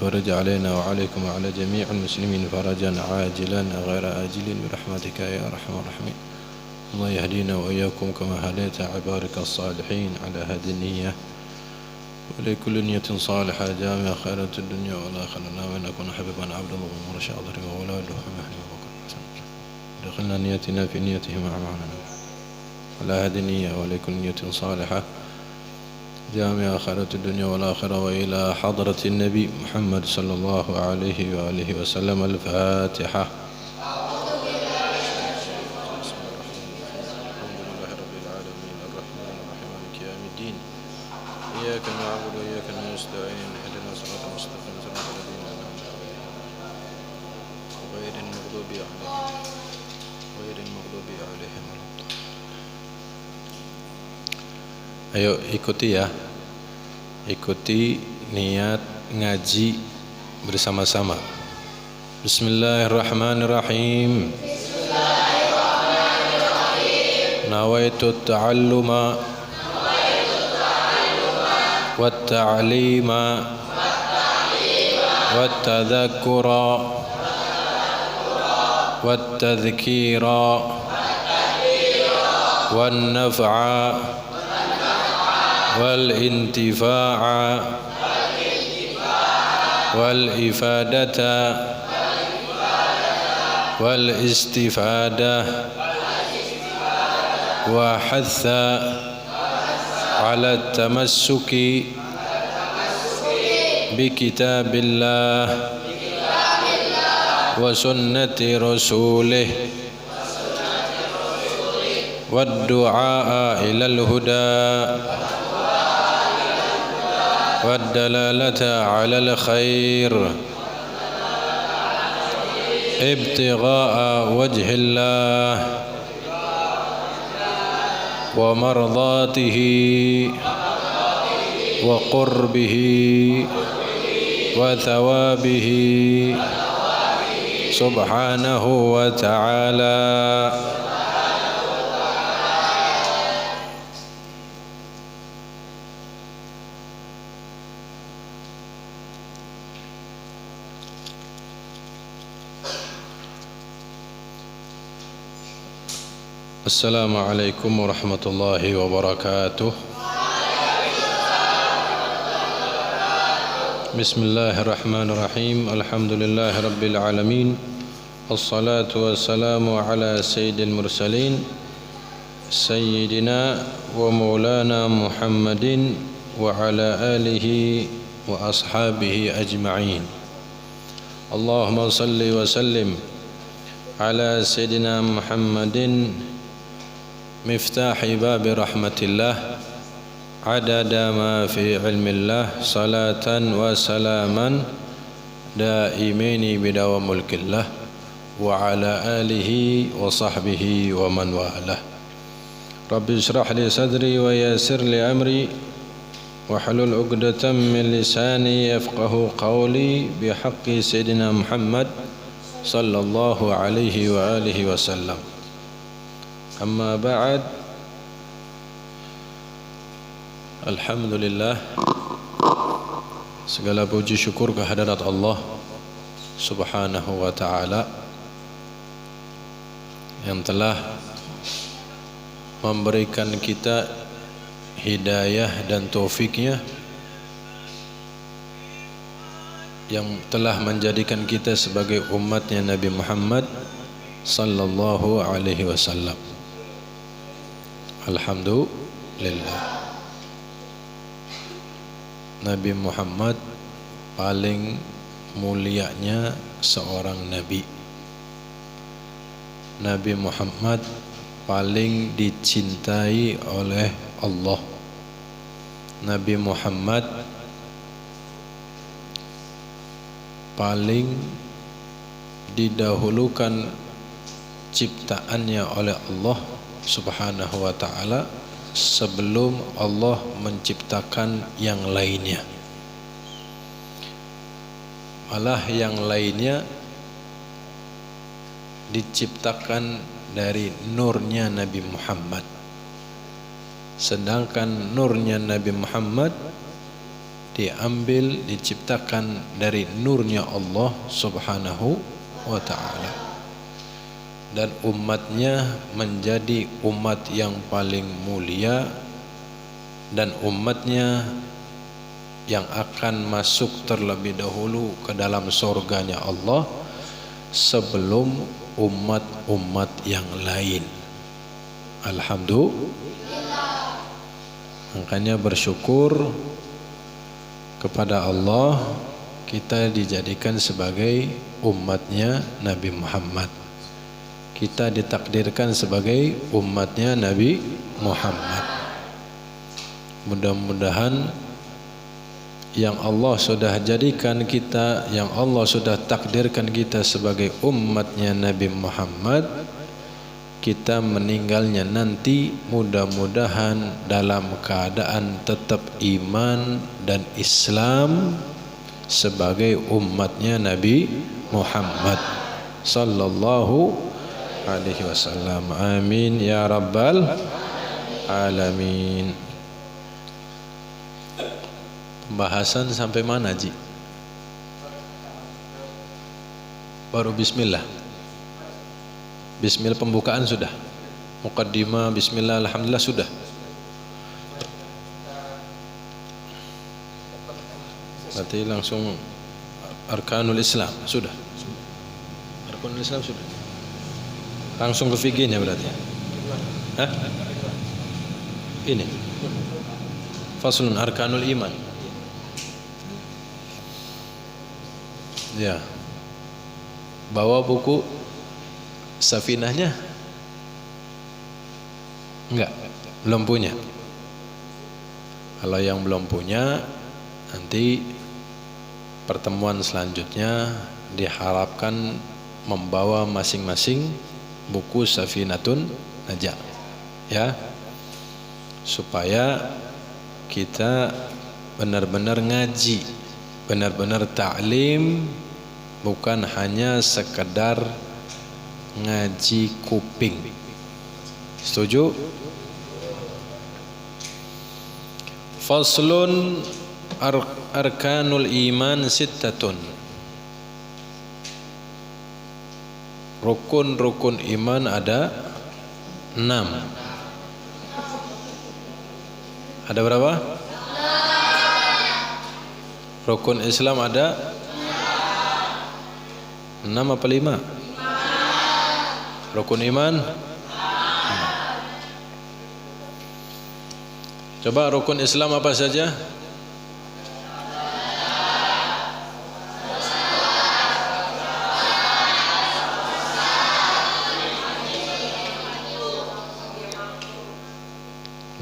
فرج علينا وعليكم وعلى جميع المسلمين فرجا عاجلا غير آجل برحمتك يا أرحم الراحمين. الله يهدينا وإياكم كما هديت عبادك الصالحين على هذه النية ولكل نية صالحة جامعة خيرة الدنيا والآخرة وأن نكون حبيبا عبد الله ومرشاضر وأولاده ومهل وبكر دخلنا نيتنا في نيته معنا على هذه النية ولكل نية صالحة جامع خيرة الدنيا والآخرة وإلى حضرة النبي محمد صلى الله عليه وآله وسلم. الفاتحة. أعوذ بالله بسم الله رب العالمين الرحمن الرحيم مالك يوم الدين إياك نعبد وإياك نستعين اهدنا الصراط المستقيم صراط الذين أنعمت عليهم غير المغضوب عليهم. Ayo ikuti ya, ikuti niat ngaji bersama-sama. Bismillahirrahmanirrahim. Nawaitu ta'alluma wat-ta'lima wat-tadhakkura wat-tadhkira wan-naf'a والانتفاع والإفادة والاستفادة وحث على التمسك بكتاب الله وسنة رسوله والدعاء إلى الهدى والدلالة على الخير ابتغاء وجه الله ومرضاته وقربه وثوابه سبحانه وتعالى. Assalamualaikum warahmatullahi wabarakatuh. Bismillahirrahmanirrahim. Alhamdulillahi rabbil alamin. Assalatu wassalamu ala sayyidil mursalin Sayyidina wa maulana Muhammadin wa ala alihi wa ashabihi ajma'in. Allahumma salli wa sallim ala sayyidina Muhammadin مفتاح باب رحمة الله عدد ما في علم الله صلاة وسلاما دائمين بدوام ملك الله وعلى آله وصحبه ومن والاه. رب اشرح لي صدري ويسر لي أمري واحلل عقدة من لساني يفقه قولي بحق سيدنا محمد صلى الله عليه وآله وسلم. Amma ba'd. Alhamdulillah, segala puji syukur kehadirat Allah Subhanahu wa ta'ala yang telah memberikan kita hidayah dan taufiknya, yang telah menjadikan kita sebagai umatnya Nabi Muhammad sallallahu alaihi wasallam. Alhamdulillah, Nabi Muhammad paling mulianya seorang Nabi. Nabi Muhammad paling dicintai oleh Allah. Nabi Muhammad paling didahulukan ciptaannya oleh Allah Subhanahu wa ta'ala sebelum Allah menciptakan yang lainnya. Malah yang lainnya diciptakan dari nurnya Nabi Muhammad, sedangkan nurnya Nabi Muhammad diambil, diciptakan dari nurnya Allah subhanahu wa ta'ala, dan umatnya menjadi umat yang paling mulia, dan umatnya yang akan masuk terlebih dahulu ke dalam surganya Allah sebelum umat-umat yang lain. Alhamdulillah. Makanya bersyukur kepada Allah, kita dijadikan sebagai umatnya Nabi Muhammad. Kita ditakdirkan sebagai umatnya Nabi Muhammad. Mudah-mudahan yang Allah sudah jadikan kita, yang Allah sudah takdirkan kita sebagai umatnya Nabi Muhammad, kita meninggalnya nanti mudah-mudahan dalam keadaan tetap iman dan Islam sebagai umatnya Nabi Muhammad sallallahu alaihi wasallam. Amin ya rabbal alamin. Pembahasan sampai mana, Ji? Baru bismillah. Bismillah pembukaan sudah. Muqaddimah bismillah alhamdulillah sudah. Berarti langsung arkanul Islam sudah. Arkanul Islam sudah. Langsung ke fikihnya berarti. Hah? Ini. Faslun arkanul iman. Ya. Bawa buku Safinahnya? Enggak, belum punya. Kalau yang belum punya, nanti pertemuan selanjutnya diharapkan membawa masing-masing buku Safinatun Najah, ya, supaya kita benar-benar ngaji, benar-benar ta'lim, bukan hanya sekedar ngaji kuping. Setuju? Faslun arkanul iman sittatun. Rukun-rukun iman ada 6. Ada berapa? 6. Rukun Islam ada 6 apa 5? Rukun iman. Coba rukun Islam apa saja?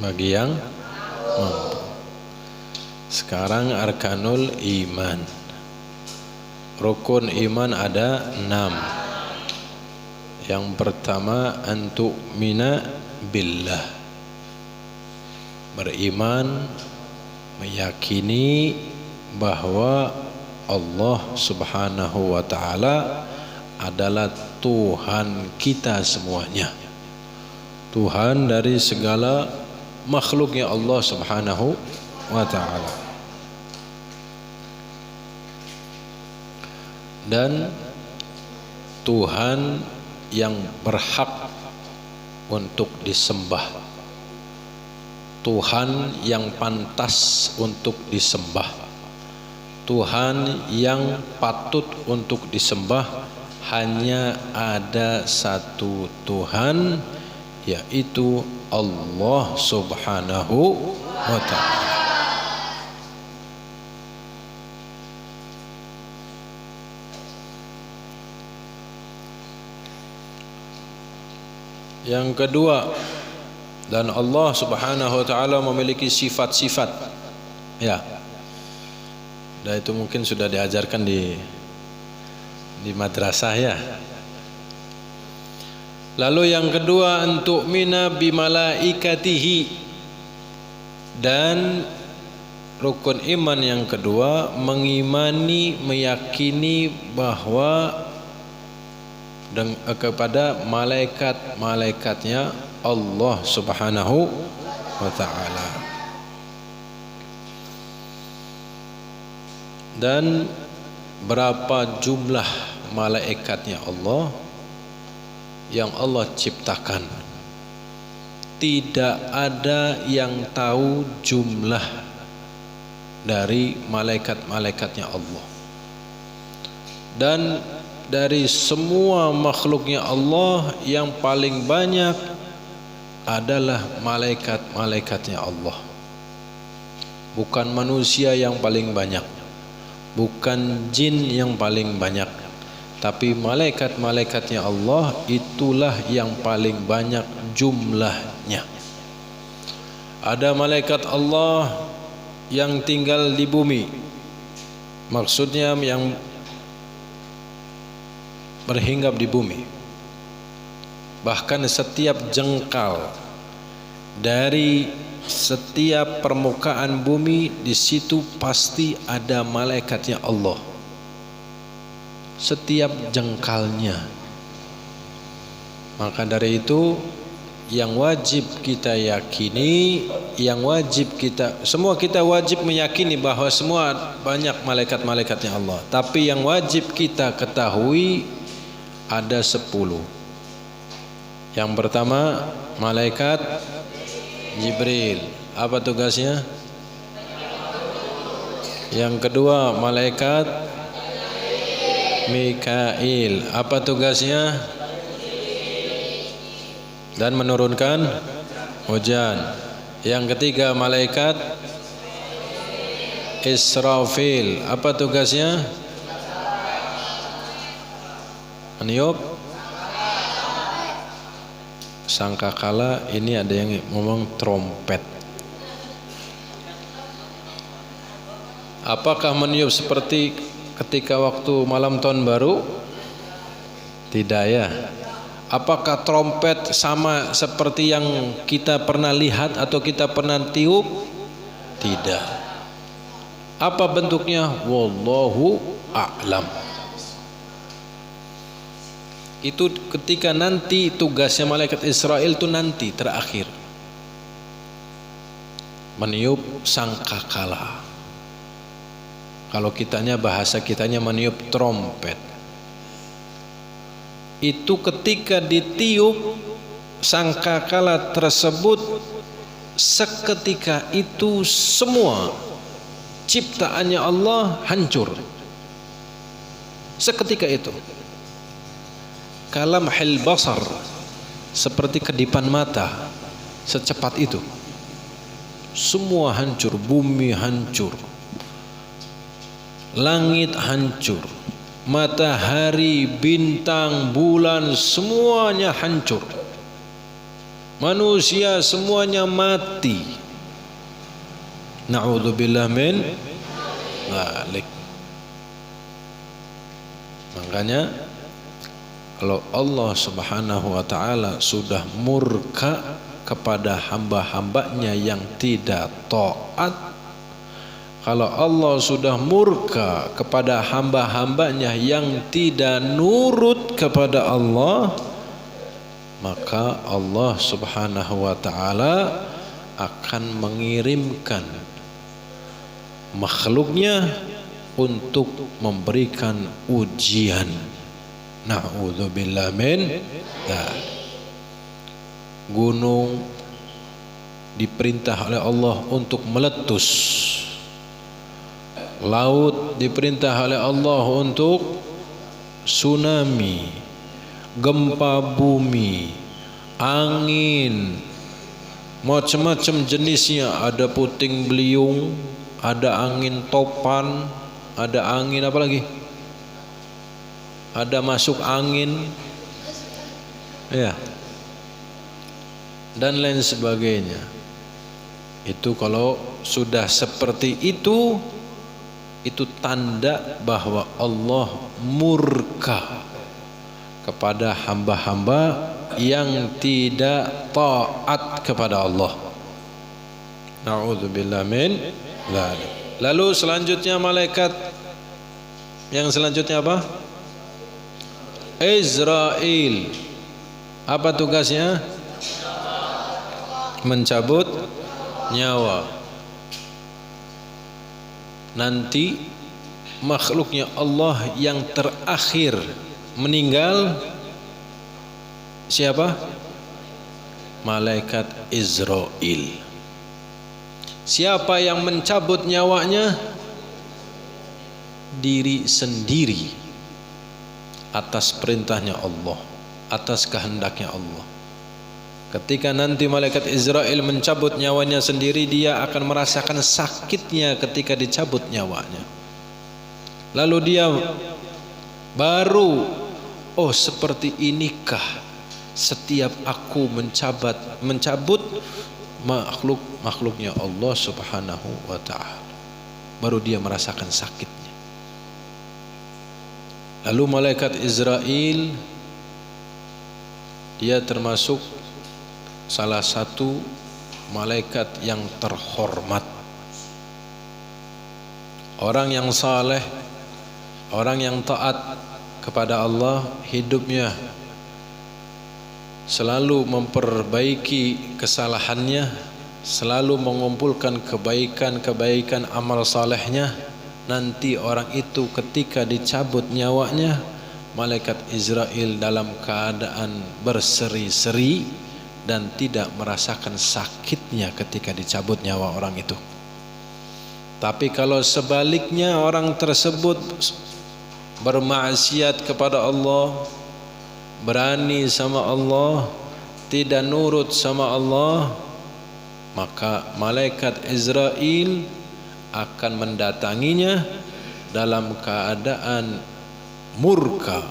Bagi yang mampu. Sekarang arkanul iman. Rukun iman ada 6. Yang pertama antu'mina billah, beriman, meyakini bahwa Allah subhanahu wa ta'ala adalah Tuhan kita semuanya, Tuhan dari segala makhluknya Allah subhanahu wa ta'ala, dan Tuhan yang berhak untuk disembah, Tuhan yang pantas untuk disembah, Tuhan yang patut untuk disembah. Hanya ada satu Tuhan, yaitu Allah subhanahu wa ta'ala. Yang kedua, dan Allah subhanahu wa ta'ala memiliki sifat-sifat, ya, dan itu mungkin sudah diajarkan di madrasah, ya. Lalu yang kedua, antu'mina bimalaikatihi, dan rukun iman yang kedua mengimani, meyakini bahwa kepada malaikat-malaikatnya Allah subhanahu wa ta'ala. Dan berapa jumlah malaikatnya Allah yang Allah ciptakan? Tidak ada yang tahu jumlah dari malaikat-malaikatnya Allah. Dan dari semua makhluknya Allah yang paling banyak adalah malaikat-malaikatnya Allah. Bukan manusia yang paling banyak, bukan jin yang paling banyak, tapi malaikat-malaikatnya Allah itulah yang paling banyak jumlahnya. Ada malaikat Allah yang tinggal di bumi, maksudnya yang berhinggap di bumi. Bahkan setiap jengkal dari setiap permukaan bumi, di situ pasti ada malaikatnya Allah. Setiap jengkalnya. Maka dari itu yang wajib kita yakini, yang wajib kita, semua kita wajib meyakini bahwa semua banyak malaikat-malaikatnya Allah. Tapi yang wajib kita ketahui ada 10. Yang pertama malaikat Jibril, apa tugasnya? Yang kedua malaikat Mikail, apa tugasnya? Dan menurunkan hujan. Yang ketiga malaikat Israfil, apa tugasnya? Meniup sangkakala. Ini ada yang ngomong trompet. Apakah meniup seperti ketika waktu malam tahun baru? Tidak ya. Apakah trompet sama seperti yang kita pernah lihat atau kita pernah tiup? Tidak. Apa bentuknya? Wallahu a'lam. Itu ketika nanti tugasnya malaikat Israel itu nanti terakhir meniup sangkakala. Kalau kitanya, bahasa kitanya meniup trompet. Itu ketika ditiup sangkakala tersebut, seketika itu semua ciptaannya Allah hancur. Seketika itu. Kalamhil basar, seperti kedipan mata, secepat itu semua hancur. Bumi hancur, langit hancur, matahari, bintang, bulan, semuanya hancur. Manusia semuanya mati. Na'udzubillah min dzalik. Makanya kalau Allah Subhanahu wa ta'ala sudah murka kepada hamba-hambanya yang tidak taat, kalau Allah sudah murka kepada hamba-hambanya yang tidak nurut kepada Allah, maka Allah Subhanahu wa ta'ala akan mengirimkan makhluknya untuk memberikan ujian. Na'udzubillah min dzalik. Gunung diperintah oleh Allah untuk meletus. Laut diperintah oleh Allah untuk tsunami, gempa bumi, angin, macam-macam jenisnya. Ada puting beliung, ada angin topan, ada angin apa lagi? Ada masuk angin, ya, dan lain sebagainya. Itu kalau sudah seperti itu tanda bahwa Allah murka kepada hamba-hamba yang tidak taat kepada Allah. Na'udzubillah min dzalik. Lalu selanjutnya malaikat yang selanjutnya apa? Israel. Apa tugasnya? Mencabut nyawa. Nanti makhluknya Allah yang terakhir meninggal siapa? Malaikat Israil. Siapa yang mencabut nyawanya? Diri sendiri, atas perintahnya Allah, atas kehendaknya Allah. Ketika nanti malaikat Israil mencabut nyawanya sendiri, dia akan merasakan sakitnya ketika dicabut nyawanya. Lalu dia baru, oh seperti inikah setiap aku mencabut makhluknya Allah Subhanahu wa ta'ala. Baru dia merasakan sakitnya. Lalu malaikat Israil, dia termasuk salah satu malaikat yang terhormat. Orang yang saleh, orang yang taat kepada Allah, hidupnya selalu memperbaiki kesalahannya, selalu mengumpulkan kebaikan-kebaikan amal salehnya. Nanti orang itu ketika dicabut nyawanya, malaikat Israil dalam keadaan berseri-seri dan tidak merasakan sakitnya ketika dicabut nyawa orang itu. Tapi kalau sebaliknya orang tersebut bermaksiat kepada Allah, berani sama Allah, tidak nurut sama Allah, maka malaikat Israil akan mendatanginya dalam keadaan murka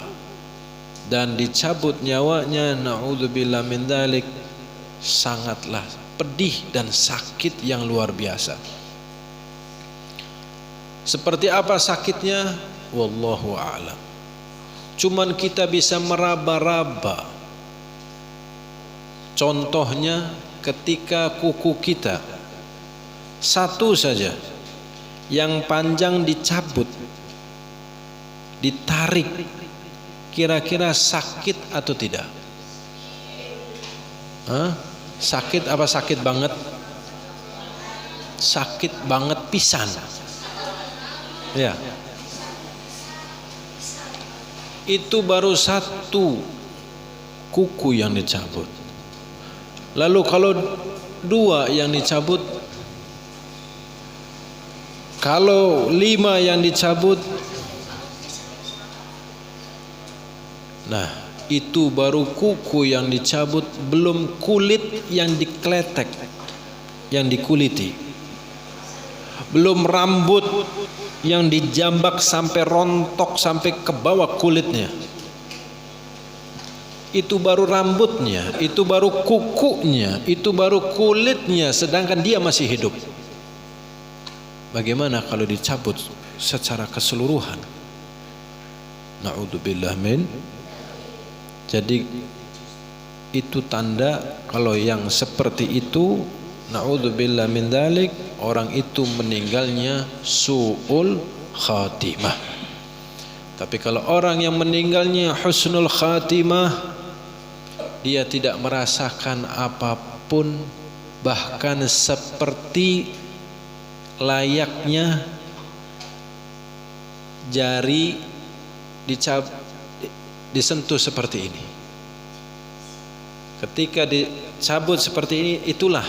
dan dicabut nyawanya. Na'udzubillah min dzalik. Sangatlah pedih dan sakit yang luar biasa. Seperti apa sakitnya? Wallahu a'lam. Cuman kita bisa meraba-raba. Contohnya ketika kuku kita satu saja yang panjang dicabut, ditarik, kira-kira sakit atau tidak? Sakit apa sakit banget? Sakit banget pisan. Ya. Itu baru satu kuku yang dicabut. Lalu kalau dua yang dicabut, kalau 5 yang dicabut, nah itu baru kuku yang dicabut, belum kulit yang dikletek, yang dikuliti, belum rambut yang dijambak sampai rontok sampai ke bawah kulitnya. Itu baru rambutnya, itu baru kukunya, itu baru kulitnya, sedangkan dia masih hidup. Bagaimana kalau dicabut secara keseluruhan? Na'udzubillah min. Jadi itu tanda kalau yang seperti itu, na'udzubillah min dzalik, orang itu meninggalnya su'ul khatimah. Tapi kalau orang yang meninggalnya husnul khatimah, dia tidak merasakan apapun, bahkan seperti layaknya jari disentuh seperti ini. Ketika dicabut seperti ini, itulah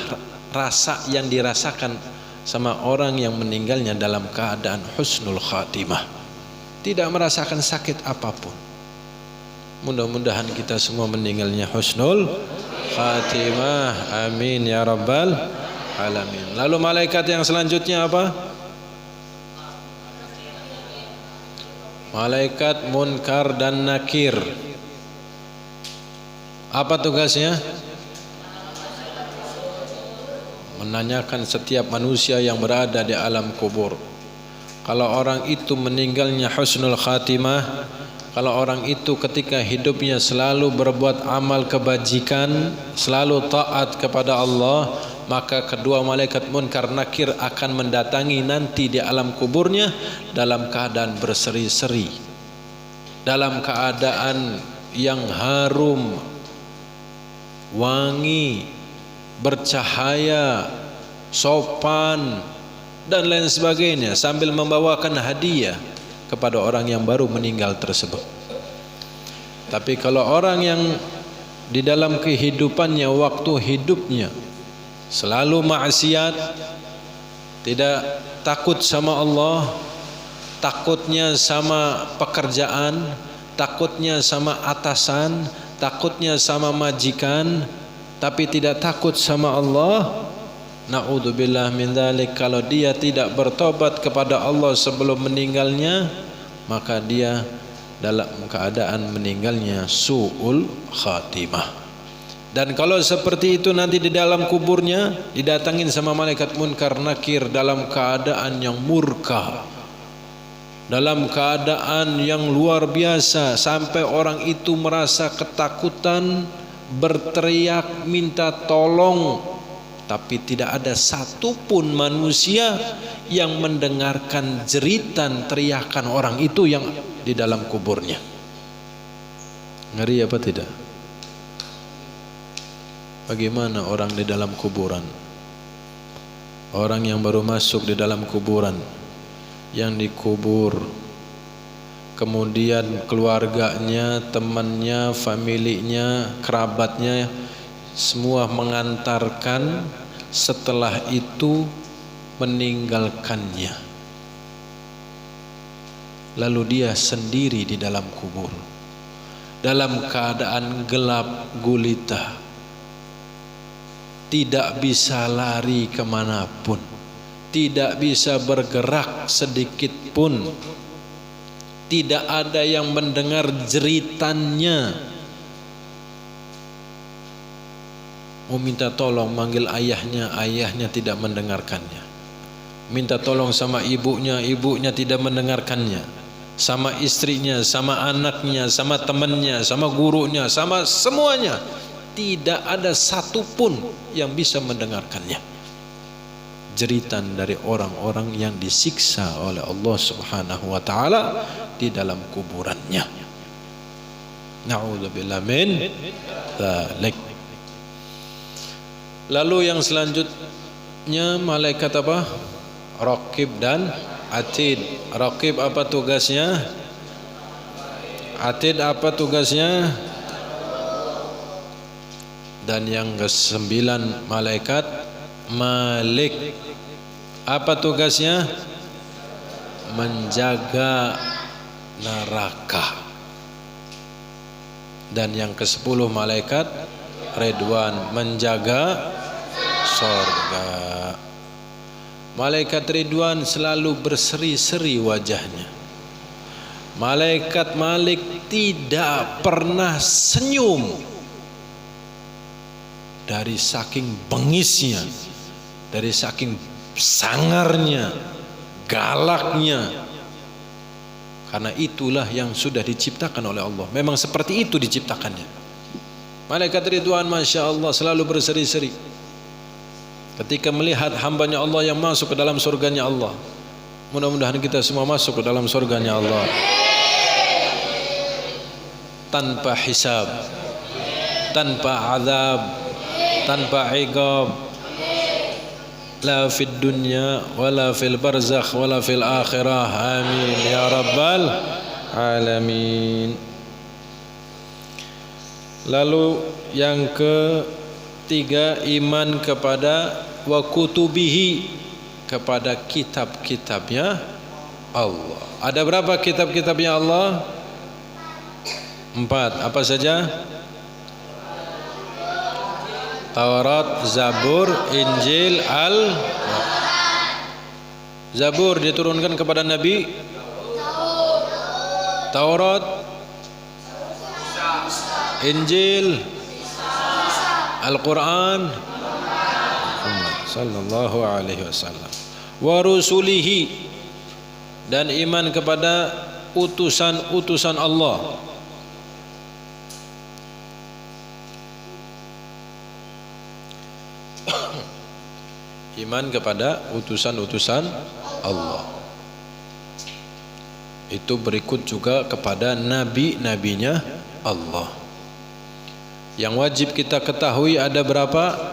rasa yang dirasakan sama orang yang meninggalnya dalam keadaan husnul khatimah, tidak merasakan sakit apapun. Mudah-mudahan kita semua meninggalnya husnul khatimah. Amin ya rabbal alamin. Lalu malaikat yang selanjutnya apa? Malaikat Munkar dan Nakir. Apa tugasnya? Menanyakan setiap manusia yang berada di alam kubur. Kalau orang itu meninggalnya husnul khatimah, kalau orang itu ketika hidupnya selalu berbuat amal kebajikan, selalu taat kepada Allah, maka kedua malaikat Munkar Nakir akan mendatangi nanti di alam kuburnya dalam keadaan berseri-seri, dalam keadaan yang harum, wangi, bercahaya, sopan dan lain sebagainya, sambil membawakan hadiah. kepada orang yang baru meninggal tersebut. Tapi kalau orang yang di dalam kehidupannya, waktu hidupnya selalu maksiat, tidak takut sama Allah, takutnya sama pekerjaan, takutnya sama atasan, takutnya sama majikan, tapi tidak takut sama Allah, na'udzubillah min dzalik, kalau dia tidak bertobat kepada Allah sebelum meninggalnya, maka dia dalam keadaan meninggalnya su'ul khatimah. Dan kalau seperti itu nanti di dalam kuburnya didatangin sama malaikat munkar nakir dalam keadaan yang murka, dalam keadaan yang luar biasa, sampai orang itu merasa ketakutan, berteriak minta tolong, tapi tidak ada satupun manusia yang mendengarkan jeritan teriakan orang itu yang di dalam kuburnya. Ngeri apa tidak? Bagaimana orang di dalam kuburan? Orang yang baru masuk di dalam kuburan, yang dikubur, kemudian keluarganya, temannya, familinya, kerabatnya semua mengantarkan, setelah itu meninggalkannya. Lalu dia sendiri di dalam kubur, dalam keadaan gelap gulita, tidak bisa lari kemanapun, tidak bisa bergerak sedikit pun, tidak ada yang mendengar jeritannya. Mau minta tolong manggil ayahnya, ayahnya tidak mendengarkannya. Minta tolong sama ibunya, ibunya tidak mendengarkannya. Sama istrinya, sama anaknya, sama temannya, sama gurunya, sama semuanya, tidak ada satupun yang bisa mendengarkannya. Jeritan dari orang-orang yang disiksa oleh Allah Subhanahu wa taala di dalam kuburannya. Na'udzubillah min dzalik. Lalu yang selanjutnya malaikat apa? Raqib dan Atid. Raqib apa tugasnya? Atid apa tugasnya? Dan yang ke-9 malaikat Malik. Apa tugasnya? Menjaga neraka. Dan yang ke-10 malaikat Ridwan, menjaga surga. Malaikat Ridwan selalu berseri-seri wajahnya. Malaikat Malik tidak pernah senyum, dari saking bengisnya, dari saking sangarnya, galaknya. Karena itulah yang sudah diciptakan oleh Allah. Memang seperti itu diciptakannya. Malaikat Ridwan Masya Allah selalu berseri-seri ketika melihat hambanya Allah yang masuk ke dalam surganya Allah. Mudah-mudahan kita semua masuk ke dalam surganya Allah tanpa hisab, tanpa azab, tanpa iqab, la fid dunya wala fil barzakh wala fil akhirah. Amin ya rabbal alamin. Lalu yang ketiga, iman kepada wa kutubihi, kepada kitab-kitabnya Allah. Ada berapa kitab-kitabnya Allah? 4. Apa saja? Taurat, Zabur, Injil, Zabur diturunkan kepada Nabi. Taurat, Injil, Al-Quran, sallallahu alaihi wasallam. Wa rusulihi, dan iman kepada utusan-utusan Allah. Iman kepada utusan-utusan Allah. Itu berikut juga kepada nabi-nabinya Allah. Yang wajib kita ketahui ada berapa?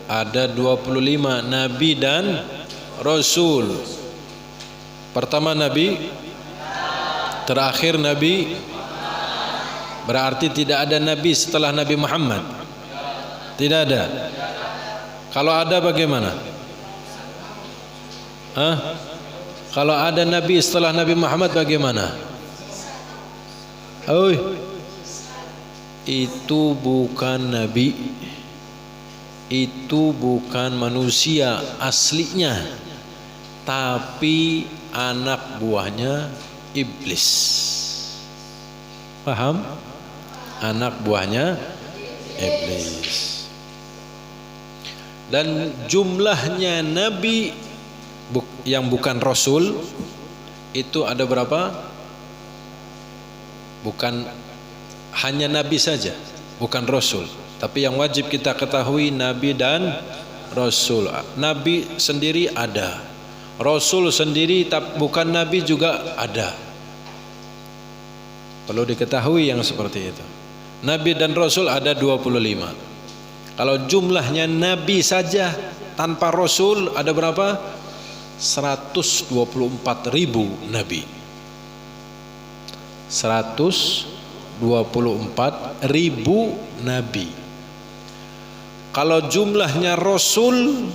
Ada 25 nabi dan rasul. Pertama Nabi Terakhir Nabi, berarti tidak ada Nabi setelah Nabi Muhammad. Tidak ada. Kalau ada bagaimana? Kalau ada Nabi setelah Nabi Muhammad bagaimana? Itu bukan Nabi, itu bukan manusia aslinya, tapi anak buahnya iblis. Paham? Anak buahnya iblis. Dan jumlahnya nabi yang bukan rasul itu ada berapa? Bukan hanya nabi saja, bukan rasul, tapi yang wajib kita ketahui nabi dan rasul. Nabi sendiri ada, rasul sendiri bukan nabi juga ada. Perlu diketahui yang seperti itu. Nabi dan rasul ada 25. Kalau jumlahnya nabi saja tanpa rasul ada berapa? 124.000 nabi. 124.000 nabi. Kalau jumlahnya rasul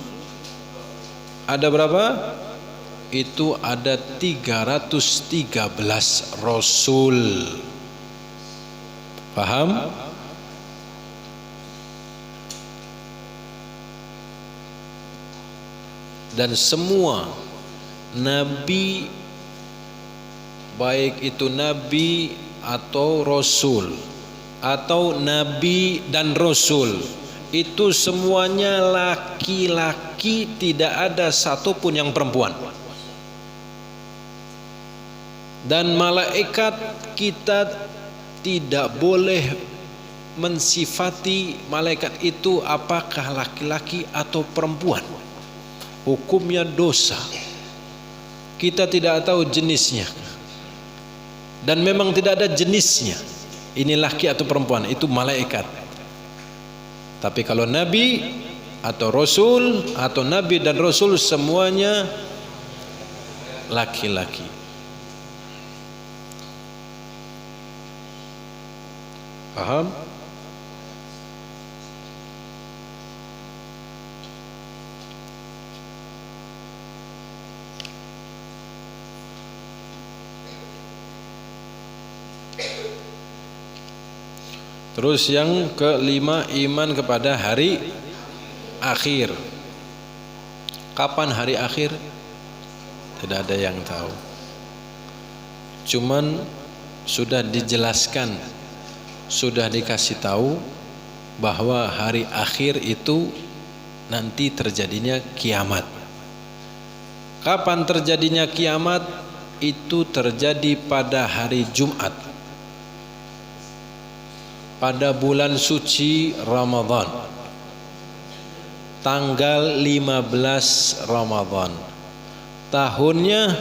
ada berapa? Itu ada 313 rasul. Paham? Dan semua nabi, baik itu nabi atau rasul atau nabi dan rasul, itu semuanya laki-laki, tidak ada satupun yang perempuan. Dan malaikat kita tidak boleh mensifati malaikat itu apakah laki-laki atau perempuan. Hukumnya dosa. Kita tidak tahu jenisnya. Dan memang tidak ada jenisnya. Ini laki atau perempuan, itu malaikat. Tapi kalau nabi atau rasul atau nabi dan rasul semuanya laki-laki. Paham? Terus yang kelima, iman kepada hari akhir. Kapan hari akhir? Tidak ada yang tahu. Cuman sudah dijelaskan, sudah dikasih tahu bahwa hari akhir itu nanti terjadinya kiamat. Kapan terjadinya kiamat? Itu terjadi pada hari Jumat, pada bulan suci Ramadan, tanggal 15 Ramadan. Tahunnya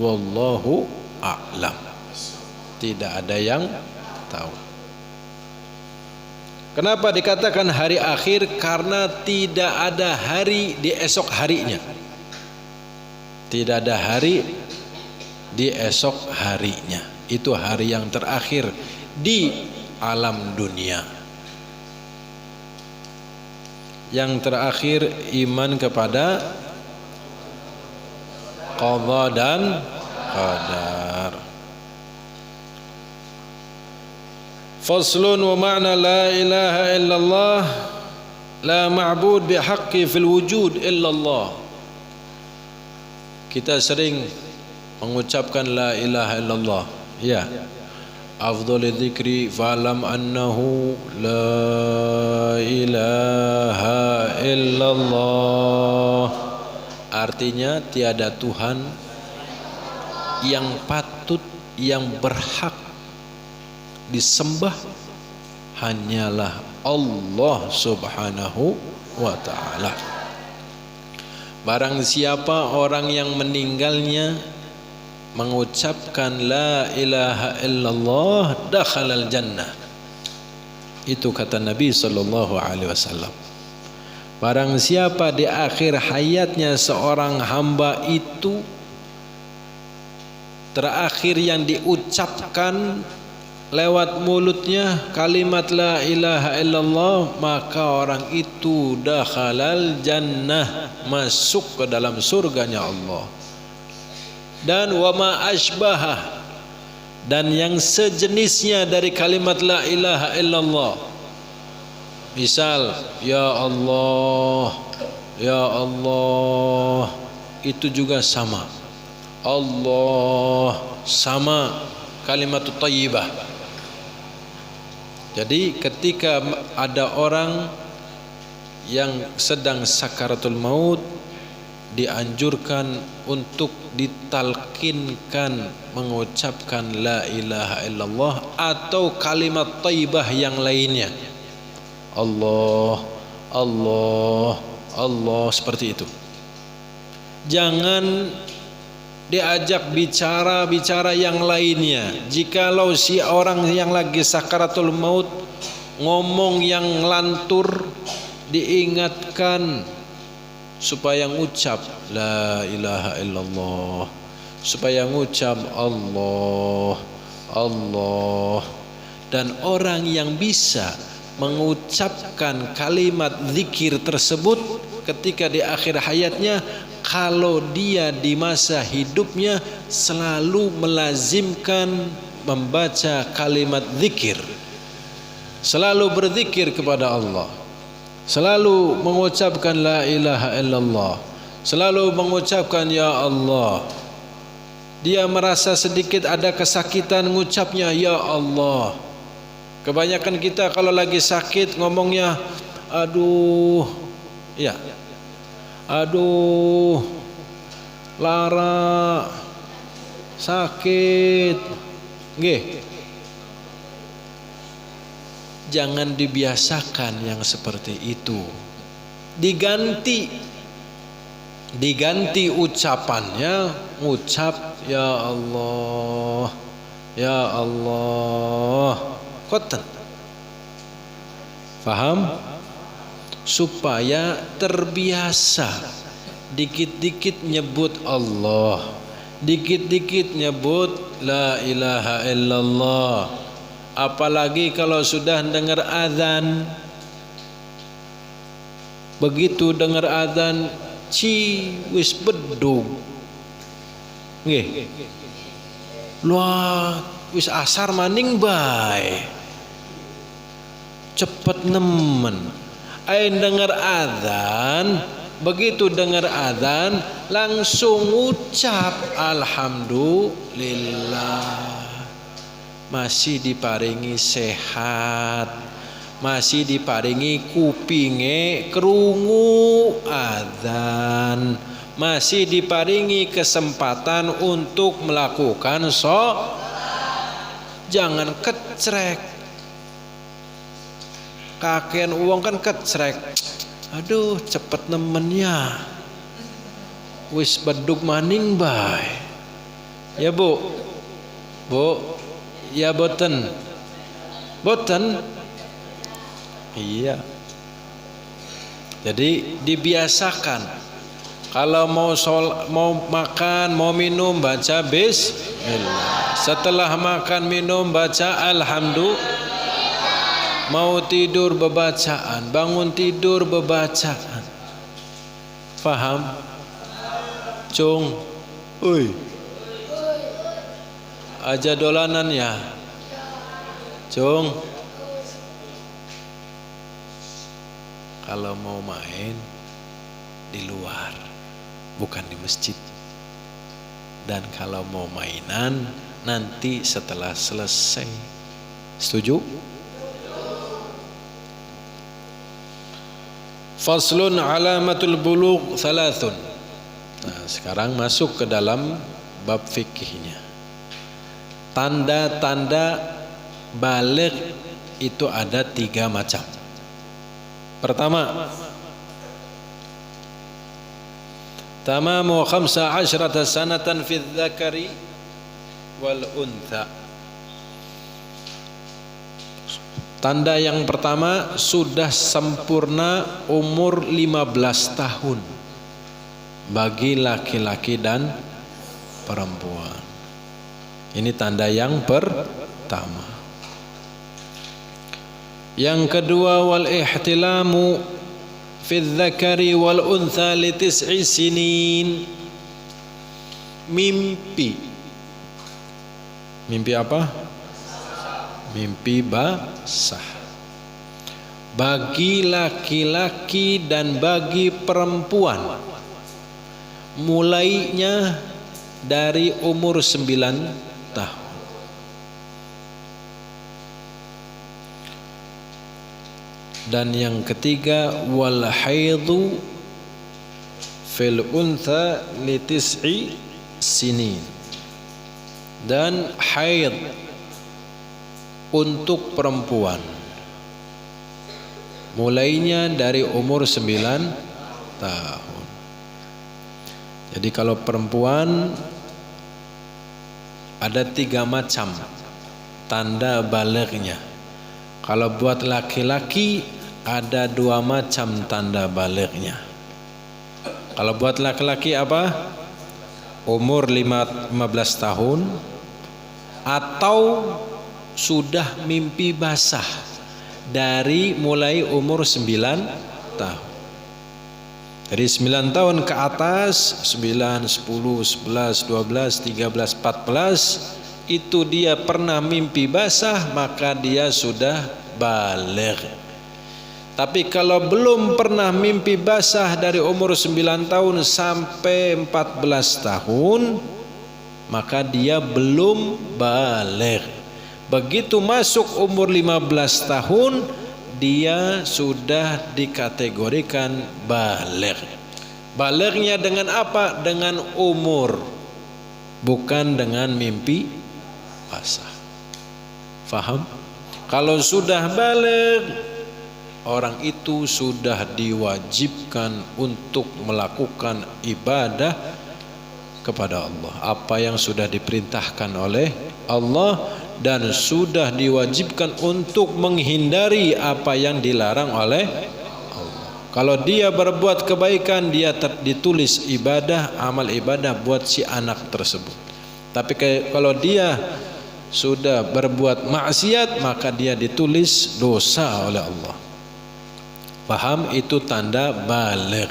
wallahu a'lam, tidak ada yang tahu. Kenapa dikatakan hari akhir? Karena tidak ada hari di esok harinya. Tidak ada hari di esok harinya. Itu hari yang terakhir di alam dunia. Yang terakhir iman kepada qadha dan qadar. Faslun wa ma'na la ilaha illallah la ma'bud bihaqqi fil wujud illallah. Kita sering mengucapkan la ilaha illallah, ya. Afdhal dzikri fa'lam annahu la ilaha illallah. Artinya tiada Tuhan yang patut, yang berhak disembah hanyalah Allah subhanahu wa ta'ala. Barang siapa orang yang meninggalnya mengucapkan la ilaha illallah dakhalal jannah. Itu kata Nabi sallallahu alaihi wasallam. Barang siapa di akhir hayatnya seorang hamba itu terakhir yang diucapkan lewat mulutnya kalimat la ilaha illallah, maka orang itu dakhalal jannah, masuk ke dalam surganya Allah. Dan wa ma asbahah, dan yang sejenisnya dari kalimat la ilaha illallah. Misal ya Allah, ya Allah, itu juga sama. Allah sama kalimat thayyibah. Jadi ketika ada orang yang sedang sakaratul maut, dianjurkan untuk ditalkinkan mengucapkan la ilaha illallah atau kalimat thayyibah yang lainnya. Allah, Allah, Allah, seperti itu. Jangan diajak bicara-bicara yang lainnya. Jikalau si orang yang lagi sakaratul maut ngomong yang lantur, diingatkan supaya ngucap la ilaha illallah, supaya ngucap Allah, Allah. Dan orang yang bisa mengucapkan kalimat zikir tersebut ketika di akhir hayatnya, kalau dia di masa hidupnya selalu melazimkan membaca kalimat zikir, selalu berzikir kepada Allah, selalu mengucapkan la ilaha illallah, selalu mengucapkan ya Allah. Dia merasa sedikit ada kesakitan, ngucapnya ya Allah. Kebanyakan kita kalau lagi sakit ngomongnya aduh, ya, aduh, lara, sakit, nggih. Jangan dibiasakan yang seperti itu. Diganti ucapannya, ngucap ya Allah, ya Allah. Khoten. Paham? Supaya terbiasa dikit-dikit nyebut Allah, dikit-dikit nyebut la ilaha illallah. Apalagi kalau sudah dengar azan, begitu dengar azan wis bedug nggih, luar wis asar maning bae, cepet nemen. Ain dengar azan, begitu dengar azan langsung ucap alhamdulillah, masih diparingi sehat, masih diparingi kupinge krungu azan, masih diparingi kesempatan untuk melakukan jangan kecrek. Kakean uang kan kecrek, aduh cepet nemennya, wis bedug maning bae. Ya bu, bu, ya boten, boten, iya. Jadi dibiasakan kalau mau makan, mau minum baca bismillah. Setelah makan minum baca alhamdulillah. Mau tidur bebacaan, bangun tidur bebacaan. Faham? Cung, oi, aja dolanan ya, Cung. Kalau mau main di luar, bukan di masjid. Dan kalau mau mainan nanti setelah selesai. Setuju? Faslun alamatul bulugh thalathun. Nah, sekarang masuk ke dalam bab fikihnya. Tanda-tanda baligh itu ada 3 macam. Pertama, tamamu 15 sanatan fi dzakari wal untha. Tanda yang pertama, sudah sempurna umur 15 tahun bagi laki-laki dan perempuan. Ini tanda yang pertama. Yang kedua, wal ihtilamu fi dzakari wal untha li 9 sinin. Mimpi. Mimpi apa? Mimpi basah. Bagi laki-laki dan bagi perempuan. Mulainya dari umur 9 tahun. Dan yang ketiga, wal haidhu fil untha li 9 sinin. Dan haid untuk perempuan mulainya dari umur 9 tahun. Jadi kalau perempuan ada 3 macam tanda balighnya. Kalau buat laki-laki ada 2 macam tanda balighnya. Kalau buat laki-laki apa? Umur 15 tahun atau sudah mimpi basah dari mulai umur 9 tahun. Dari 9 tahun ke atas, 9, 10, 11, 12, 13, 14, itu dia pernah mimpi basah, maka dia sudah baligh. Tapi kalau belum pernah mimpi basah dari umur 9 tahun sampai 14 tahun, maka dia belum baligh. Begitu masuk umur 15 tahun, dia sudah dikategorikan baligh. Balighnya dengan apa? Dengan umur, bukan dengan mimpi basah. Faham? Kalau sudah baligh, orang itu sudah diwajibkan untuk melakukan ibadah kepada Allah, apa yang sudah diperintahkan oleh Allah, dan sudah diwajibkan untuk menghindari apa yang dilarang oleh Allah. Kalau dia berbuat kebaikan, dia ditulis ibadah, amal ibadah buat si anak tersebut. Tapi kalau dia sudah berbuat maksiat, maka dia ditulis dosa oleh Allah. Paham? Itu tanda baligh.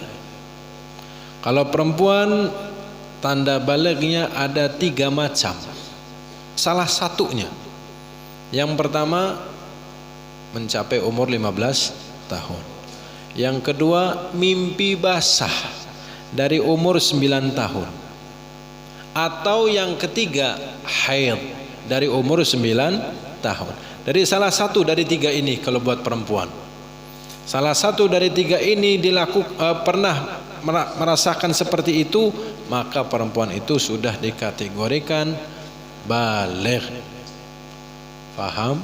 Kalau perempuan, tanda balighnya ada 3 macam. Salah satunya, yang pertama mencapai umur 15 tahun. Yang kedua, mimpi basah dari umur 9 tahun. Atau yang ketiga, haid dari umur 9 tahun. Dari salah satu dari 3 ini kalau buat perempuan. Salah satu dari 3 ini pernah merasakan seperti itu, maka perempuan itu sudah dikategorikan baligh. Paham?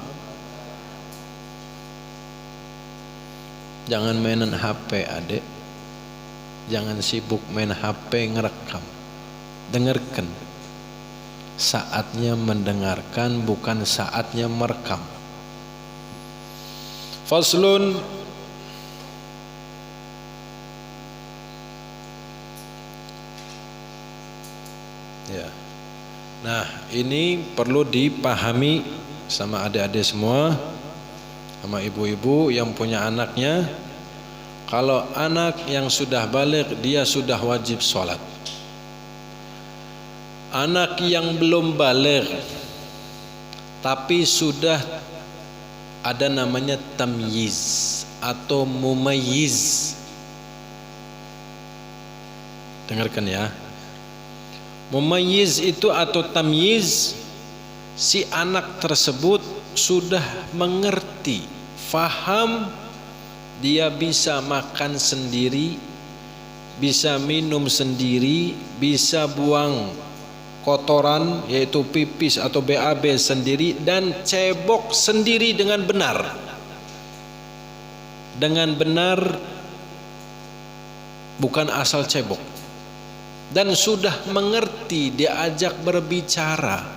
Jangan mainan HP, adik. Jangan sibuk main HP ngerekam. Dengarkan. Saatnya mendengarkan, bukan saatnya merekam. Faslun. Ya. Nah, ini perlu dipahami sama adik-adik semua, sama ibu-ibu yang punya anaknya. Kalau anak yang sudah baligh, dia sudah wajib sholat. Anak yang belum baligh tapi sudah ada namanya tamyiz atau mumayyiz. Dengarkan ya. Mumayyiz itu atau tamyiz, si anak tersebut sudah mengerti, faham, dia bisa makan sendiri, bisa minum sendiri, bisa buang kotoran yaitu pipis atau BAB sendiri, dan cebok sendiri dengan benar. Dengan benar, bukan asal cebok. Dan sudah mengerti, diajak berbicara,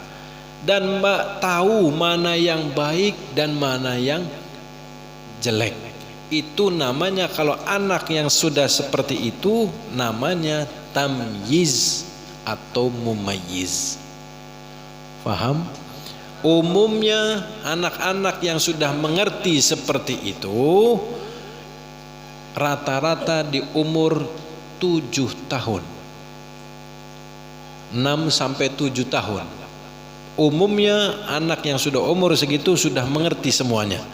dan tahu mana yang baik dan mana yang jelek. Itu namanya, kalau anak yang sudah seperti itu, namanya tamyiz atau mumayyiz. Paham? Umumnya anak-anak yang sudah mengerti seperti itu rata-rata di umur 7 tahun, 6 sampai 7 tahun. Umumnya anak yang sudah umur segitu sudah mengerti semuanya.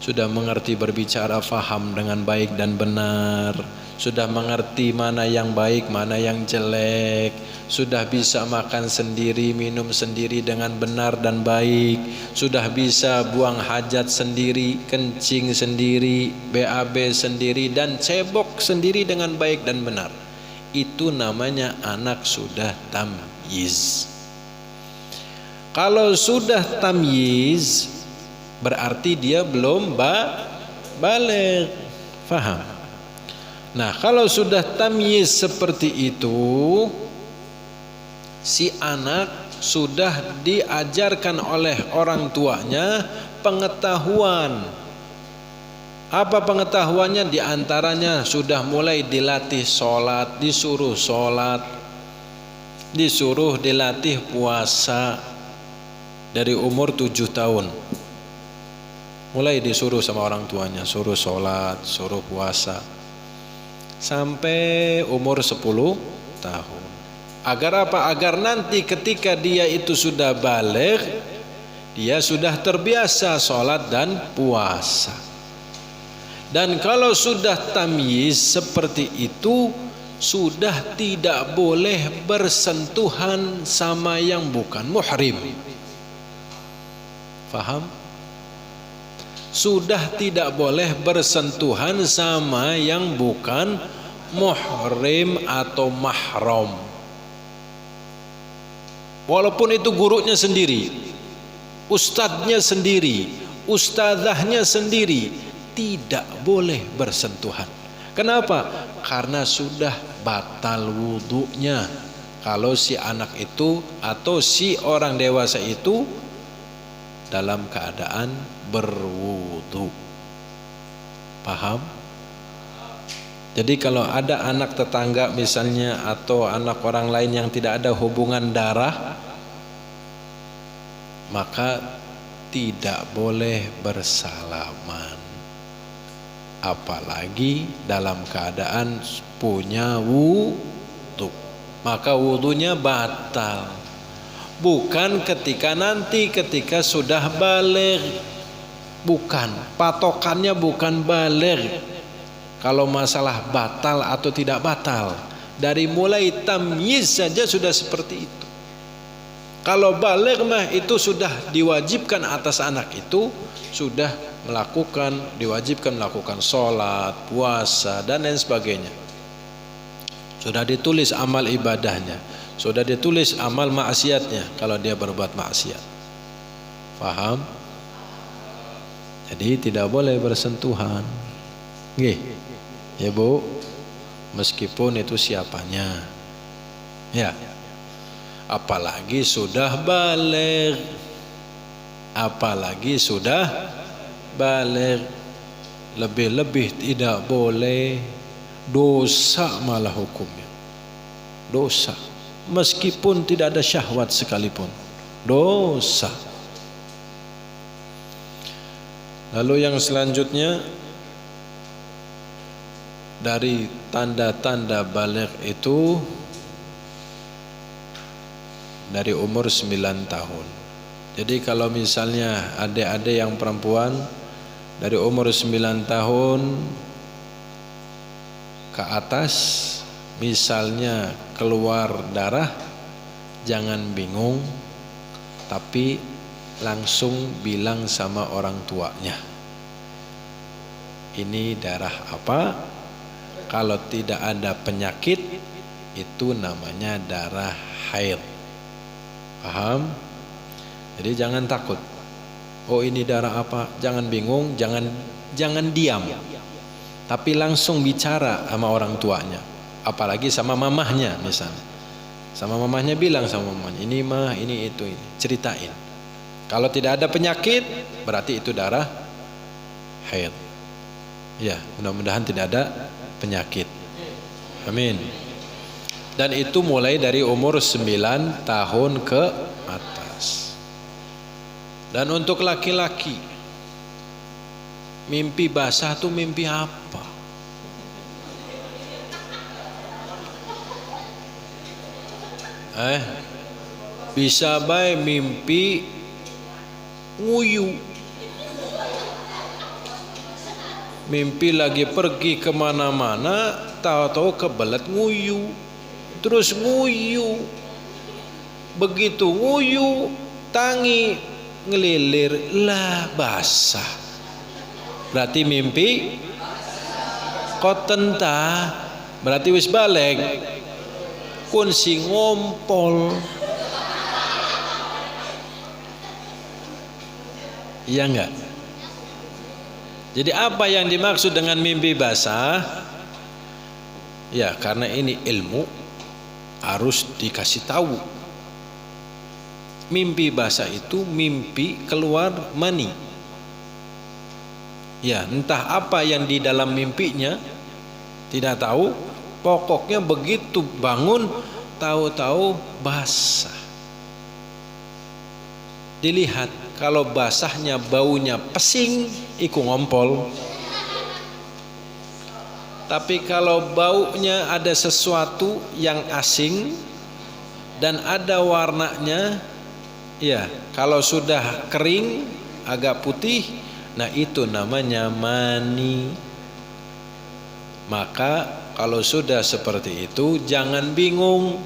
Sudah mengerti berbicara, faham dengan baik dan benar, sudah mengerti mana yang baik, mana yang jelek, sudah bisa makan sendiri, minum sendiri dengan benar dan baik, sudah bisa buang hajat sendiri, kencing sendiri, BAB sendiri, dan cebok sendiri dengan baik dan benar. Itu namanya anak sudah tamyiz. Kalau sudah tamyiz berarti dia belum baligh. Faham? Nah, kalau sudah tamyiz seperti itu, si anak sudah diajarkan oleh orang tuanya pengetahuan. Apa pengetahuannya? Di antaranya sudah mulai dilatih sholat, disuruh dilatih puasa dari umur 7 tahun. Mulai disuruh sama orang tuanya, suruh sholat, suruh puasa sampai umur 10 tahun. Agar apa? Agar nanti ketika dia itu sudah baligh, dia sudah terbiasa sholat dan puasa. Dan kalau sudah tamyiz seperti itu, sudah tidak boleh bersentuhan sama yang bukan muhrim. Faham? Sudah tidak boleh bersentuhan sama yang bukan muhrim atau mahram. Walaupun itu gurunya sendiri, ustadznya sendiri, ustadzahnya sendiri, tidak boleh bersentuhan. Kenapa? Karena sudah batal wudunya. Kalau si anak itu atau si orang dewasa itu dalam keadaan berwudu. Paham? Jadi kalau ada anak tetangga misalnya atau anak orang lain yang tidak ada hubungan darah, maka tidak boleh bersalaman, apalagi dalam keadaan punya wudu. Maka wudunya batal. Bukan ketika sudah baligh. Bukan, patokannya bukan baligh. Kalau masalah batal atau tidak batal, dari mulai tamyiz saja sudah seperti itu. Kalau baligh mah itu sudah diwajibkan atas anak itu, sudah diwajibkan melakukan sholat, puasa dan lain sebagainya. Sudah ditulis amal ibadahnya, sudah ditulis amal maksiatnya kalau dia berbuat maksiat. Paham? Jadi tidak boleh bersentuhan. Nggih. Ya Bu, meskipun itu siapanya. Ya. Apalagi sudah baligh. Lebih-lebih tidak boleh, dosa malah hukumnya. Dosa. Meskipun tidak ada syahwat sekalipun. Dosa. Lalu yang selanjutnya, dari tanda-tanda baligh itu dari umur 9 tahun. Jadi kalau misalnya adik-adik yang perempuan dari umur 9 tahun ke atas misalnya keluar darah, jangan bingung, tapi langsung bilang sama orang tuanya, ini darah apa? Kalau tidak ada penyakit, itu namanya darah haid. Paham? Jadi jangan takut. Oh ini darah apa? Jangan bingung, jangan diam. Tapi langsung bicara sama orang tuanya. Apalagi sama mamahnya misalnya. Sama mamahnya bilang sama mamahnya, ini mah, ini itu, ini. Ceritain. Kalau tidak ada penyakit, berarti itu darah haid. Ya, mudah-mudahan tidak ada penyakit. Amin. Dan itu mulai dari umur 9 tahun ke atas. Dan untuk laki-laki, mimpi basah itu mimpi apa? Bisa baik mimpi nguyu. Mimpi lagi pergi kemana-mana, tahu-tahu kebelet nguyu. Terus nguyu. Begitu nguyu, tangi ngelilir lah basah. Berarti mimpi kotenta, berarti wis balik kun si ngompol. Iya enggak? Jadi apa yang dimaksud dengan mimpi basah? Ya, karena ini ilmu harus dikasih tahu. Mimpi basah itu mimpi keluar mani. Ya, entah apa yang di dalam mimpinya, tidak tahu. Pokoknya begitu bangun, tahu-tahu basah. Dilihat, kalau basahnya baunya pesing, iku ngompol. Tapi kalau baunya ada sesuatu yang asing dan ada warnanya, ya, kalau sudah kering agak putih, nah itu namanya mani. Maka kalau sudah seperti itu jangan bingung.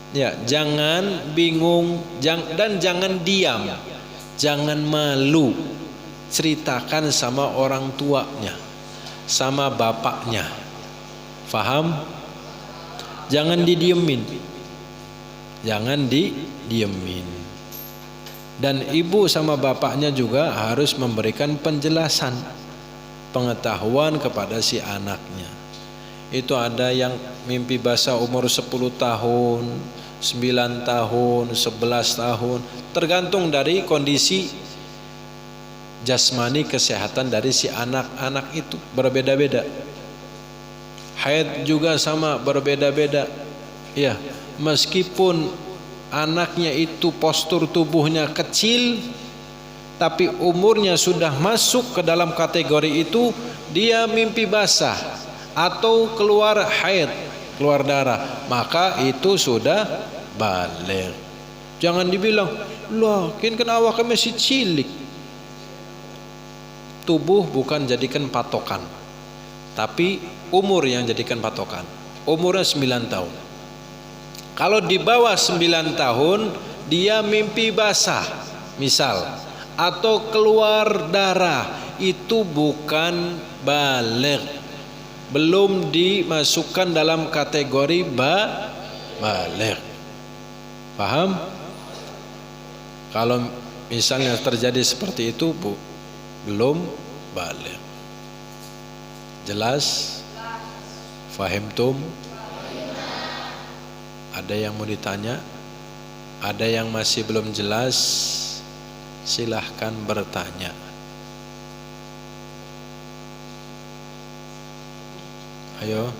Ya, jangan bingung dan jangan diam. Jangan malu. Ceritakan sama orang tuanya, sama bapaknya. Faham? Jangan didiemin. Jangan didiemin. Dan ibu sama bapaknya juga harus memberikan penjelasan, pengetahuan kepada si anaknya. Itu ada yang mimpi basah umur 10 tahun, 9 tahun, 11 tahun, tergantung dari kondisi jasmani kesehatan dari si anak-anak itu berbeda-beda. Haid juga sama, berbeda-beda. Ya, meskipun anaknya itu postur tubuhnya kecil, tapi umurnya sudah masuk ke dalam kategori itu, dia mimpi basah atau keluar haid, keluar darah, maka itu sudah balik. Jangan dibilang, "Lah, kan awaknya masih cilik." Tubuh bukan jadikan patokan, tapi umur yang jadikan patokan. Umurnya 9 tahun. Kalau di bawah 9 tahun dia mimpi basah, misal, atau keluar darah, itu bukan balik. Belum dimasukkan dalam kategori balik. Paham? Kalau misalnya terjadi seperti itu, belum balik. Jelas? Fahimtum? Ada yang mau ditanya? Ada yang masih belum jelas? Silahkan bertanya. Ayo.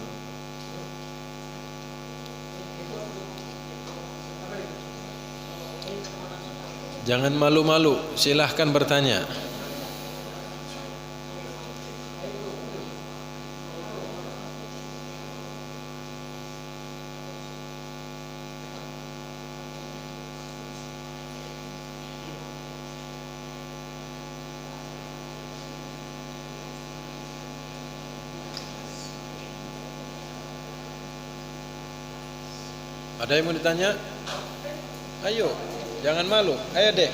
Jangan malu-malu, silahkan bertanya. Ada yang mau ditanya? Ayo, jangan malu. Ayo dek.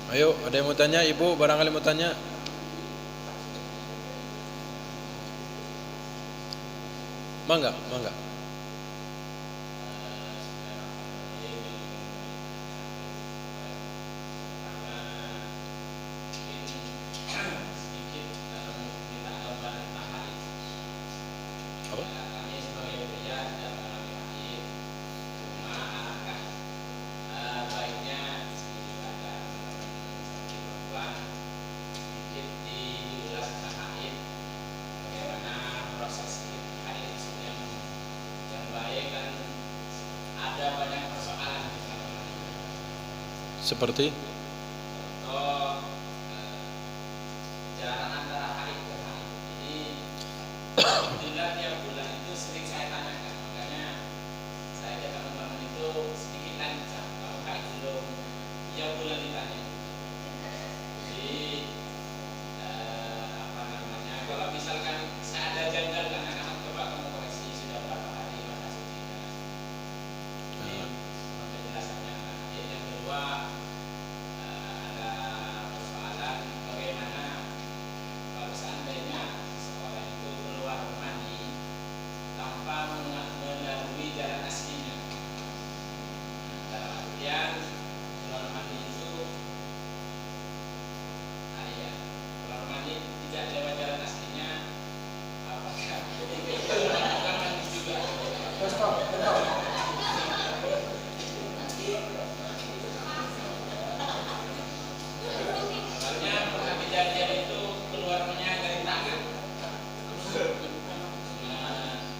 Ayo, ada yang mau tanya? Ibu barangkali mau tanya? Mangga, mangga. Seperti Contoh jarak antara haid ke haid. Ini alhamdulillah tiap bulan itu sering saya tanyakan. Makanya saya ke teman-teman itu sedikit lancang. Kalau haid belum tiap bulan ditanya. Jadi apa namanya? Kalau misalkan saya ada janggal kan anak-anak coba kamu koreksi sudah berapa hari masa suci. Jadi penjelasannya. Yang kedua ada persoalan bagaimana kalau seandainya seorang itu keluar mani tanpa melalui jalan aslinya. Dalam artian keluar mani itu keluar mani tidak lewat jalan aslinya, apakah itu bukan mani juga? Awalnya pernah kejadian itu keluarnya dari tangan.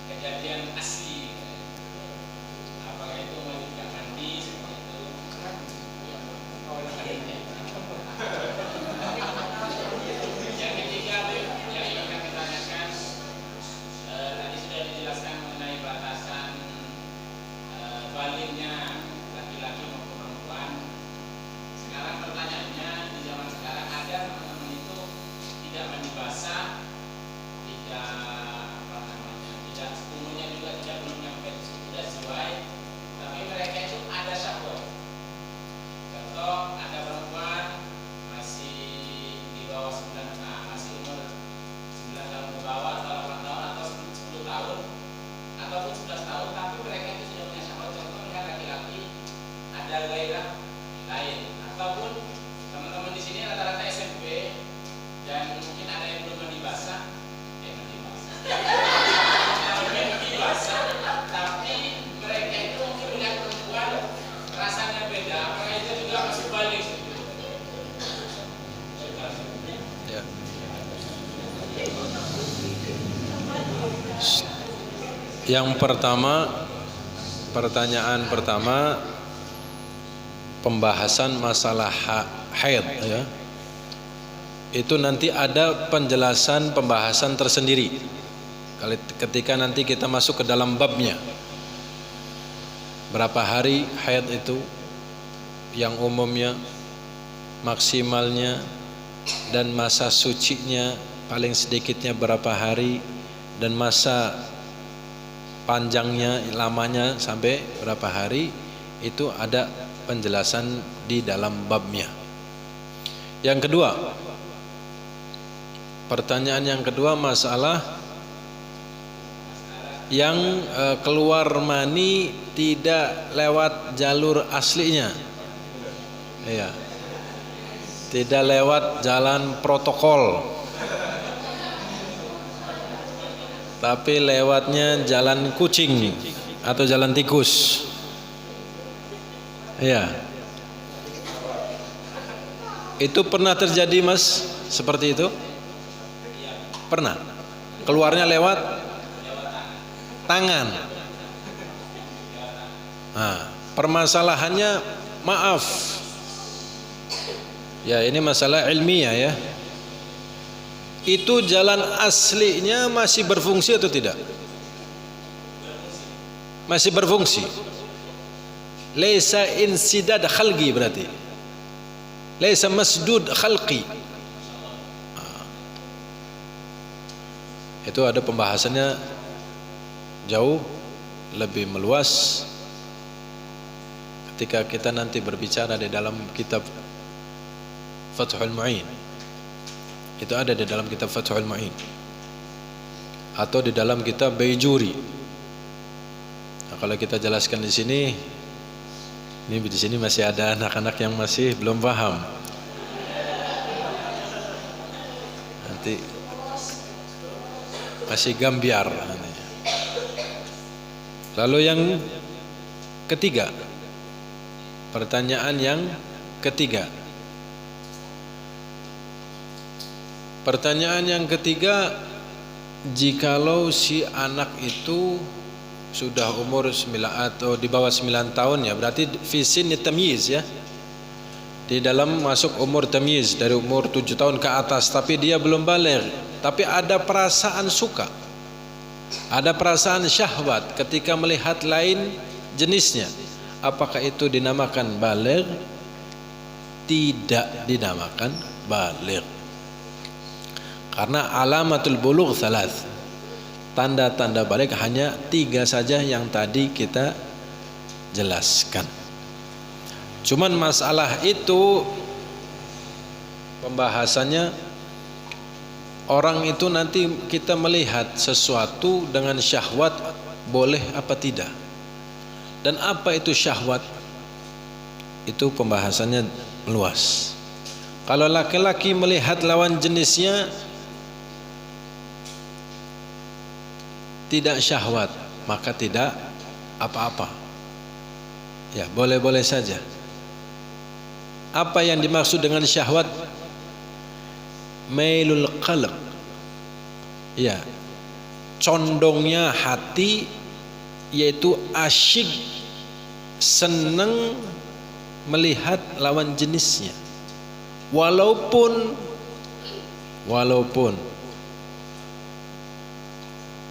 Kejadian asli. Apakah itu mewajibkan mandi seperti itu? Yang ketiga yang ingin kami tanyakan, tadi sudah dijelaskan mengenai batasan balignya laki-laki maupun perempuan. Sekarang pertanyaannya, di zaman sekarang ada teman-teman itu tidak mandi basah, tidak umurnya juga tidak belum nyampe sudah sesuai, tapi mereka itu ada syahwat. Contoh, ada perempuan masih di bawah 9 tahun, masih umur 9 tahun ke bawah atau 8 tahun atau 10 tahun ataupun 11 tahun, tapi mereka itu sudah punya syahwat. Contoh, melihat laki-laki ada gairah lain, ataupun teman-teman di sini rata-rata SMP dan mungkin ada yang belum mandi basah, tapi mereka itu mungkin melihat perempuan rasanya beda, apakah itu juga masuk balik? ya. Yang pertama, pertanyaan pertama, pembahasan masalah haid ya. Itu nanti ada penjelasan pembahasan tersendiri ketika nanti kita masuk ke dalam babnya. Berapa hari haid itu, yang umumnya, maksimalnya, dan masa sucinya paling sedikitnya berapa hari, dan masa panjangnya, lamanya sampai berapa hari, itu ada penjelasan di dalam babnya. Yang kedua, pertanyaan yang kedua, masalah yang keluar mani tidak lewat jalur aslinya, iya, tidak lewat jalan protokol, tapi lewatnya jalan kucing atau jalan tikus, iya. Itu pernah terjadi, Mas, seperti itu? Pernah. Keluarnya lewat tangan. Nah, permasalahannya, maaf ya, ini masalah ilmiah ya, itu jalan aslinya masih berfungsi atau tidak? Masih berfungsi. Laisa insidad khalqi, berarti laisa masdud khalqi. Itu ada pembahasannya jauh lebih meluas ketika kita nanti berbicara di dalam kitab Fathul Mu'in. Itu ada di dalam kitab Fathul Mu'in atau di dalam kitab Baijuri. Nah, kalau kita jelaskan di sini, ini di sini masih ada anak-anak yang masih belum paham. Nanti masih gambiar. Lalu yang ketiga, pertanyaan yang ketiga. Pertanyaan yang ketiga, jikalau si anak itu sudah umur 9 atau di bawah 9 tahun ya, berarti fi sinni tamyiz ya. di dalam masuk umur tamyiz dari umur 7 tahun ke atas, tapi dia belum baligh, tapi ada perasaan suka, ada perasaan syahwat ketika melihat lain jenisnya, apakah itu dinamakan baligh? Tidak dinamakan baligh. Karena alamatul bulugh thalath, tanda-tanda baligh hanya 3 saja yang tadi kita jelaskan. Cuman masalah itu pembahasannya, orang itu nanti kita melihat sesuatu dengan syahwat boleh apa tidak, dan apa itu syahwat, itu pembahasannya luas. Kalau laki-laki melihat lawan jenisnya tidak syahwat, maka tidak apa-apa, ya boleh-boleh saja. Apa yang dimaksud dengan syahwat? Mailul qalb, ya condongnya hati, yaitu asyik, senang melihat lawan jenisnya, walaupun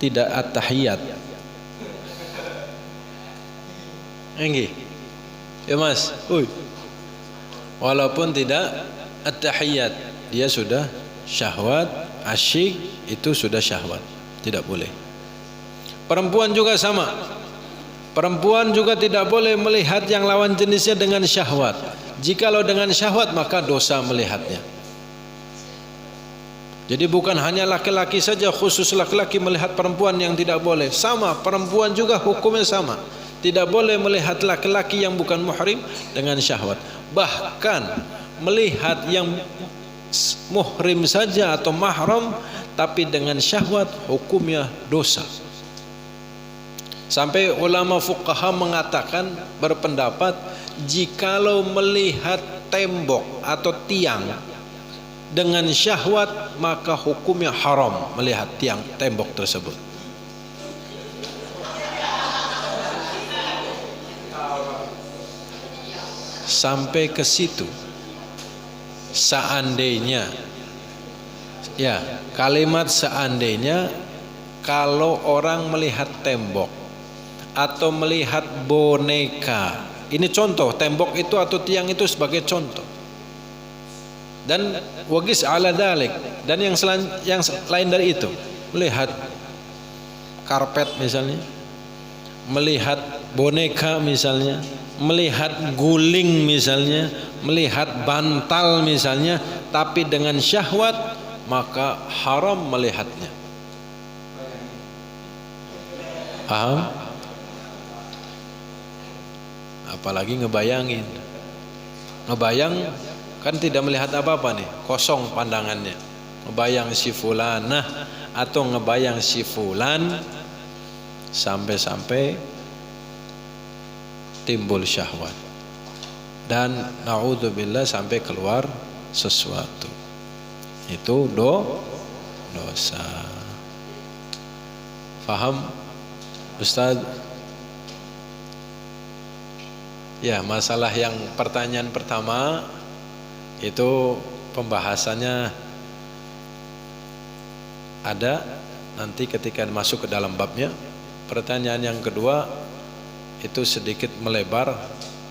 tidak at-tahiyat. Enggih. Ya Mas. Walaupun tidak at-tahiyat, dia sudah syahwat, asyik, itu sudah syahwat. Tidak boleh. Perempuan juga sama. Perempuan juga tidak boleh melihat yang lawan jenisnya dengan syahwat. Jikalau dengan syahwat, maka dosa melihatnya. Jadi bukan hanya laki-laki saja, khusus laki-laki melihat perempuan yang tidak boleh. Sama, perempuan juga hukumnya sama. Tidak boleh melihat laki-laki yang bukan muhrim dengan syahwat. Bahkan melihat yang muhrim saja atau mahram tapi dengan syahwat, hukumnya dosa. Sampai ulama fuqaha mengatakan, berpendapat, jikalau melihat tembok atau tiang dengan syahwat, maka hukumnya haram melihat tiang tembok tersebut. Sampai ke situ. Seandainya, ya kalimat seandainya, kalau orang melihat tembok atau melihat boneka, ini contoh, tembok itu atau tiang itu sebagai contoh, dan wagis ala dalik, dan yang lain dari itu, melihat karpet misalnya, melihat boneka misalnya, melihat guling misalnya, melihat bantal misalnya, tapi dengan syahwat, maka haram melihatnya. Paham? Apalagi ngebayangin, ngebayang kan tidak melihat apa-apa nih, kosong pandangannya. Ngebayang si fulanah atau ngebayang si fulan, sampai-sampai timbul syahwat, dan naudzubillah sampai keluar sesuatu, itu dosa. Faham Ustaz? Ya, masalah yang pertanyaan pertama itu pembahasannya ada nanti ketika masuk ke dalam babnya. Pertanyaan yang kedua itu sedikit melebar,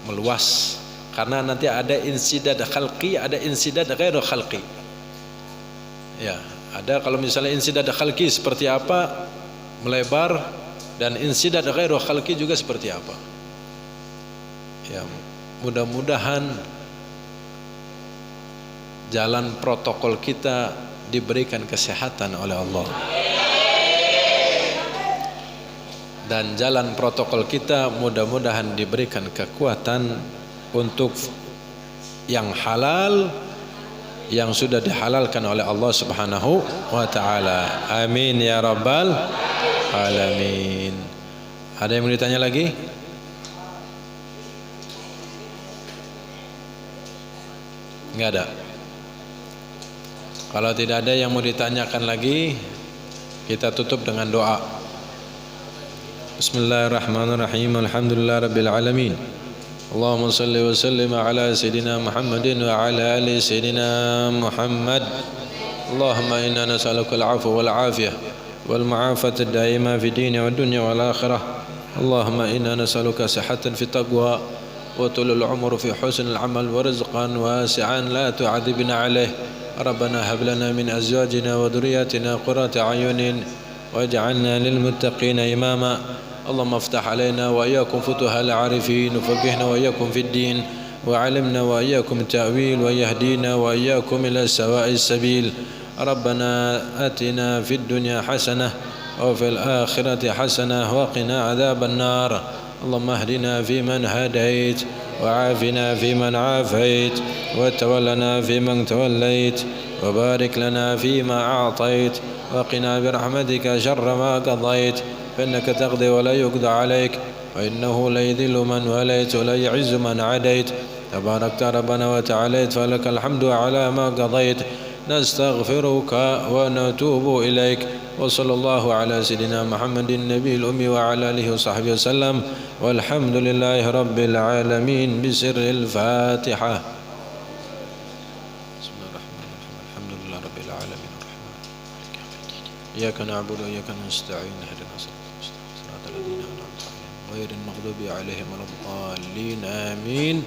meluas, karena nanti ada insidad khalqi, ada insidad ghairu khalqi. Ya, ada kalau misalnya insidad khalqi seperti apa, melebar, dan insidad ghairu khalqi juga seperti apa. Ya, mudah-mudahan jalan protokol kita diberikan kesehatan oleh Allah, dan jalan protokol kita mudah-mudahan diberikan kekuatan untuk yang halal, yang sudah dihalalkan oleh Allah Subhanahu wa ta'ala. Amin ya rabbal alamin. Ada yang mau ditanya lagi? Enggak ada. Kalau tidak ada yang mau ditanyakan lagi, kita tutup dengan doa. Bismillahirrahmanirrahim. Alhamdulillah rabbil alamin. اللهم صل وسلم على سيدنا محمد وعلى آل سيدنا محمد. اللهم إنا نسألك العفو والعافية والمعافاة الدائمة في الدين والدنيا والآخرة. اللهم إنا نسألك صحة في التقوى وطول العمر في حسن العمل ورزقا واسعا لا تعذبنا عليه. ربنا هب لنا من أزواجنا وذرياتنا قرة أعين واجعلنا للمتقين إماما. اللهم افتح علينا وإياكم فتوح العارفين وفقهنا وإياكم في الدين وعلمنا وإياكم التأويل ويهدينا وإياكم إلى سواء السبيل. ربنا آتنا في الدنيا حسنة وفي الآخرة حسنة وقنا عذاب النار. اللهم اهدنا فيمن هديت وعافنا فيمن عافيت وتولنا فيمن توليت وبارك لنا فيما أعطيت وقنا برحمتك شر ما قضيت فإنك تقضي ولا يقضى عليك وإنه لا يذل من وليت ولا يعز من عاديت تباركت ربنا وتعاليت فلك الحمد على ما قضيت. نستغفرك ونتوب إليك وصلى الله على سيدنا محمد النبي الأمي وعلى آله وصحبه وسلم والحمد لله رب العالمين بسر الفاتحة. بسم الله الرحمن الرحيم. الحمد لله رب العالمين الرحمن الرحيم إياك نعبد وإياك نستعين اهدنا صراط الذين أنعمت عليهم غير المغضوب عليهم ولا الضالين آمين.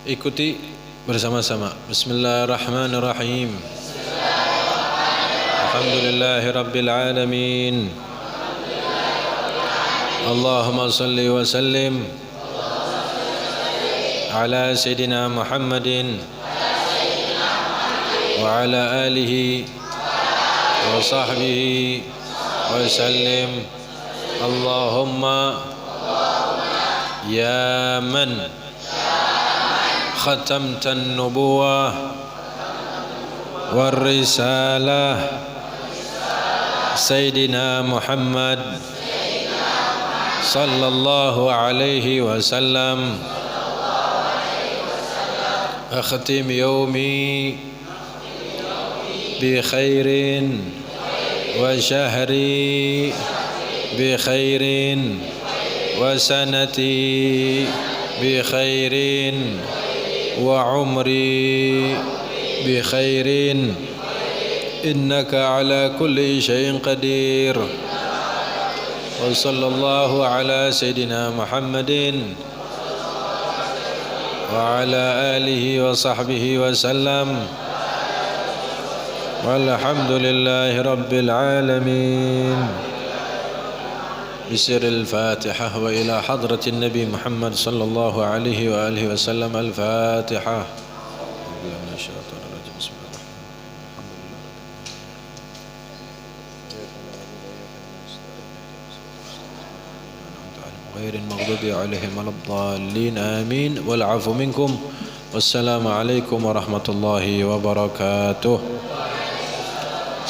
Ikuti bersama-sama. Bismillahirrahmanirrahim. Alhamdulillahirabbil alamin. Allahumma salli wa sallim ala sayyidina Muhammadin wa ala alihi wa sahbihi wa sallim. Allahumma ya man ختمت النبوة والرسالة سيدنا محمد صلى الله عليه وسلم أختم يومي بخير وشهري بخير وسنتي بخير وعمري بخير إنك على كل شيء قدير. وصلى الله على سيدنا محمد وعلى آله وصحبه وسلم والحمد لله رب العالمين بسر الفاتحة وإلى حضرة النبي محمد صلى الله عليه وآله وسلم. الفاتحة. من الشيطان الرجيم. بسم الله الرحمن الرحيم. غير المغضوب عليهم ولا الضالين آمين. والعفو منكم والسلام عليكم ورحمة الله وبركاته.